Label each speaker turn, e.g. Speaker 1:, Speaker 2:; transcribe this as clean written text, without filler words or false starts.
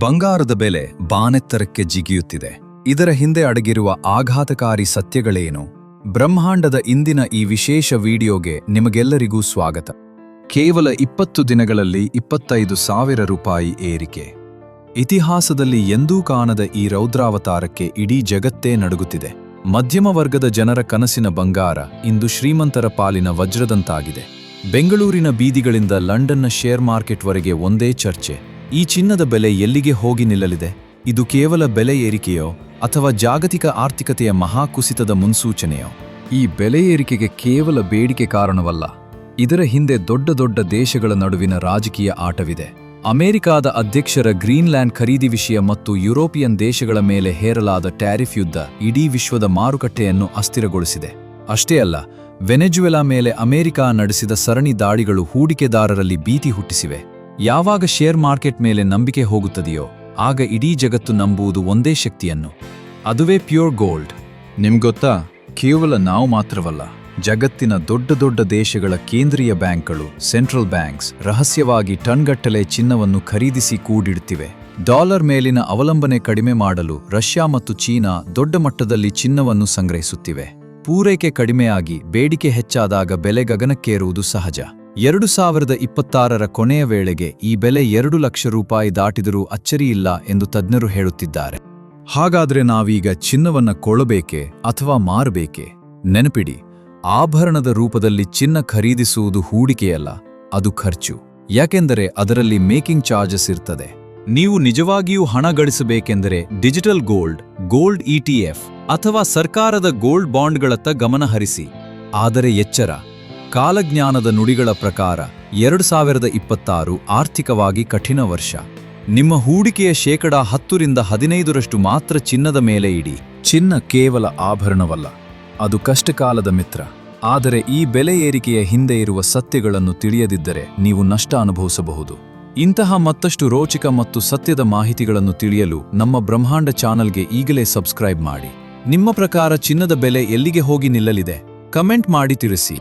Speaker 1: ಬಂಗಾರದ ಬೆಲೆ ಬಾನೆತ್ತರಕ್ಕೆ ಜಿಗಿಯುತ್ತಿದೆ. ಇದರ ಹಿಂದೆ ಅಡಗಿರುವ ಆಘಾತಕಾರಿ ಸತ್ಯಗಳೇನು? ಬ್ರಹ್ಮಾಂಡದ ಇಂದಿನ ಈ ವಿಶೇಷ ವಿಡಿಯೋಗೆ ನಿಮಗೆಲ್ಲರಿಗೂ ಸ್ವಾಗತ. ಕೇವಲ 20 ದಿನಗಳಲ್ಲಿ 25,000 ರೂಪಾಯಿ ಏರಿಕೆ. ಇತಿಹಾಸದಲ್ಲಿ ಎಂದೂ ಕಾಣದ ಈ ರೌದ್ರಾವತಾರಕ್ಕೆ ಇಡೀ ಜಗತ್ತೇ ನಡುಗುತ್ತಿದೆ. ಮಧ್ಯಮ ವರ್ಗದ ಜನರ ಕನಸಿನ ಬಂಗಾರ ಇಂದು ಶ್ರೀಮಂತರ ಪಾಲಿನ ವಜ್ರದಂತಾಗಿದೆ. ಬೆಂಗಳೂರಿನ ಬೀದಿಗಳಿಂದ ಲಂಡನ್ನ ಶೇರ್ ಮಾರ್ಕೆಟ್ವರೆಗೆ ಒಂದೇ ಚರ್ಚೆ. ಈ ಚಿನ್ನದ ಬೆಲೆ ಎಲ್ಲಿಗೆ ಹೋಗಿ ನಿಲ್ಲಲಿದೆ? ಇದು ಕೇವಲ ಬೆಲೆ ಏರಿಕೆಯೋ ಅಥವಾ ಜಾಗತಿಕ ಆರ್ಥಿಕತೆಯ ಮಹಾಕುಸಿತದ ಮುನ್ಸೂಚನೆಯೋ? ಈ ಬೆಲೆ ಏರಿಕೆಗೆ ಕೇವಲ ಬೇಡಿಕೆ ಕಾರಣವಲ್ಲ. ಇದರ ಹಿಂದೆ ದೊಡ್ಡ ದೊಡ್ಡ ದೇಶಗಳ ನಡುವಿನ ರಾಜಕೀಯ ಆಟವಿದೆ. ಅಮೆರಿಕಾದ ಅಧ್ಯಕ್ಷರ ಗ್ರೀನ್ಲ್ಯಾಂಡ್ ಖರೀದಿ ವಿಷಯ ಮತ್ತು ಯುರೋಪಿಯನ್ ದೇಶಗಳ ಮೇಲೆ ಹೇರಲಾದ ಟ್ಯಾರಿಫ್ ಯುದ್ಧ ಇಡೀ ವಿಶ್ವದ ಮಾರುಕಟ್ಟೆಯನ್ನು ಅಸ್ಥಿರಗೊಳಿಸಿದೆ. ಅಷ್ಟೇ ಅಲ್ಲ, ವೆನೆಜುವೆಲಾ ಮೇಲೆ ಅಮೆರಿಕ ನಡೆಸಿದ ಸರಣಿ ದಾಳಿಗಳು ಹೂಡಿಕೆದಾರರಲ್ಲಿ ಭೀತಿ ಹುಟ್ಟಿಸಿವೆ. ಯಾವಾಗ ಶೇರ್ ಮಾರ್ಕೆಟ್ ಮೇಲೆ ನಂಬಿಕೆ ಹೋಗುತ್ತದೆಯೋ ಆಗ ಇಡೀ ಜಗತ್ತು ನಂಬುವುದು ಒಂದೇ ಶಕ್ತಿಯನ್ನು, ಅದುವೇ ಪ್ಯೂರ್ ಗೋಲ್ಡ್. ನಿಮ್ಗೊತ್ತಾ, ಕೇವಲ ನಾವು ಮಾತ್ರವಲ್ಲ, ಜಗತ್ತಿನ ದೊಡ್ಡ ದೊಡ್ಡ ದೇಶಗಳ ಕೇಂದ್ರೀಯ ಬ್ಯಾಂಕ್ಗಳು, ಸೆಂಟ್ರಲ್ ಬ್ಯಾಂಕ್ಸ್ ರಹಸ್ಯವಾಗಿ ಟನ್ಗಟ್ಟಲೆ ಚಿನ್ನವನ್ನು ಖರೀದಿಸಿ ಕೂಡಿಡುತ್ತಿವೆ. ಡಾಲರ್ ಮೇಲಿನ ಅವಲಂಬನೆ ಕಡಿಮೆ ಮಾಡಲು ರಷ್ಯಾ ಮತ್ತು ಚೀನಾ ದೊಡ್ಡ ಮಟ್ಟದಲ್ಲಿ ಚಿನ್ನವನ್ನು ಸಂಗ್ರಹಿಸುತ್ತಿವೆ. ಪೂರೈಕೆ ಕಡಿಮೆಯಾಗಿ ಬೇಡಿಕೆ ಹೆಚ್ಚಾದಾಗ ಬೆಲೆ ಗಗನಕ್ಕೇರುವುದು ಸಹಜ. 2026ರ ಕೊನೆಯ ವೇಳೆಗೆ ಈ ಬೆಲೆ 2 ಲಕ್ಷ ರೂಪಾಯಿ ದಾಟಿದರೂ ಅಚ್ಚರಿಯಿಲ್ಲ ಎಂದು ತಜ್ಞರು ಹೇಳುತ್ತಿದ್ದಾರೆ. ಹಾಗಾದ್ರೆ ನಾವೀಗ ಚಿನ್ನವನ್ನ ಕೊಳ್ಳಬೇಕೆ ಅಥವಾ ಮಾರಬೇಕೆ? ನೆನಪಿಡಿ, ಆಭರಣದ ರೂಪದಲ್ಲಿ ಚಿನ್ನ ಖರೀದಿಸುವುದು ಹೂಡಿಕೆಯಲ್ಲ, ಅದು ಖರ್ಚು. ಯಾಕೆಂದರೆ ಅದರಲ್ಲಿ ಮೇಕಿಂಗ್ ಚಾರ್ಜಸ್ ಇರ್ತದೆ. ನೀವು ನಿಜವಾಗಿಯೂ ಹಣ ಗಳಿಸಬೇಕೆಂದರೆ ಡಿಜಿಟಲ್ ಗೋಲ್ಡ್ ETF ಅಥವಾ ಸರ್ಕಾರದ ಗೋಲ್ಡ್ ಬಾಂಡ್ಗಳತ್ತ ಗಮನ ಹರಿಸಿ. ಆದರೆ ಎಚ್ಚರ, ಕಾಲಜ್ಞಾನದ ನುಡಿಗಳ ಪ್ರಕಾರ 2026 ಆರ್ಥಿಕವಾಗಿ ಕಠಿಣ ವರ್ಷ. ನಿಮ್ಮ ಹೂಡಿಕೆಯ ಶೇಕಡಾ 10ರಿಂದ 15ರಷ್ಟು ಮಾತ್ರ ಚಿನ್ನದ ಮೇಲೆ ಇಡಿ. ಚಿನ್ನ ಕೇವಲ ಆಭರಣವಲ್ಲ, ಅದು ಕಷ್ಟಕಾಲದ ಮಿತ್ರ. ಆದರೆ ಈ ಬೆಲೆ ಏರಿಕೆಯ ಹಿಂದೆ ಇರುವ ಸತ್ಯಗಳನ್ನು ತಿಳಿಯದಿದ್ದರೆ ನೀವು ನಷ್ಟ ಅನುಭವಿಸಬಹುದು. ಇಂತಹ ಮತ್ತಷ್ಟು ರೋಚಕ ಮತ್ತು ಸತ್ಯದ ಮಾಹಿತಿಗಳನ್ನು ತಿಳಿಯಲು ನಮ್ಮ ಬ್ರಹ್ಮಾಂಡ ಚಾನಲ್ಗೆ ಈಗಲೇ ಸಬ್ಸ್ಕ್ರೈಬ್ ಮಾಡಿ. ನಿಮ್ಮ ಪ್ರಕಾರ ಚಿನ್ನದ ಬೆಲೆ ಎಲ್ಲಿಗೆ ಹೋಗಿ ನಿಲ್ಲಲಿದೆ? ಕಮೆಂಟ್ ಮಾಡಿ ತಿಳಿಸಿ.